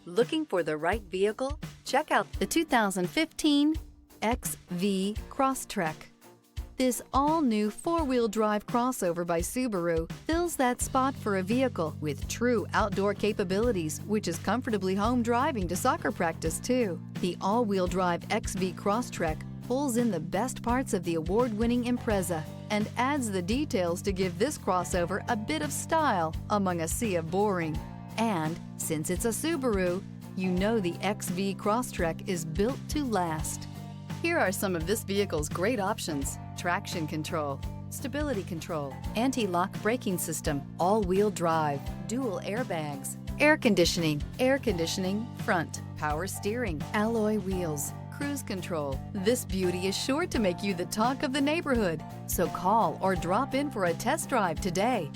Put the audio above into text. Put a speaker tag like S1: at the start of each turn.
S1: Looking for the right vehicle? Check out the 2015 XV Crosstrek. This all-new four-wheel drive crossover by Subaru fills that spot for a vehicle with true outdoor capabilities, which is comfortably home driving to soccer practice too. The all-wheel drive XV Crosstrek pulls in the best parts of the award-winning Impreza and adds the details to give this crossover a bit of style among a sea of boring. And since it's a Subaru, you know the XV Crosstrek is built to last. Here are some of this vehicle's great options: traction control, stability control, anti-lock braking system, all-wheel drive, dual airbags, air conditioning front, power steering, alloy wheels, cruise control. This beauty is sure to make you the talk of the neighborhood. So call or drop in for a test drive today.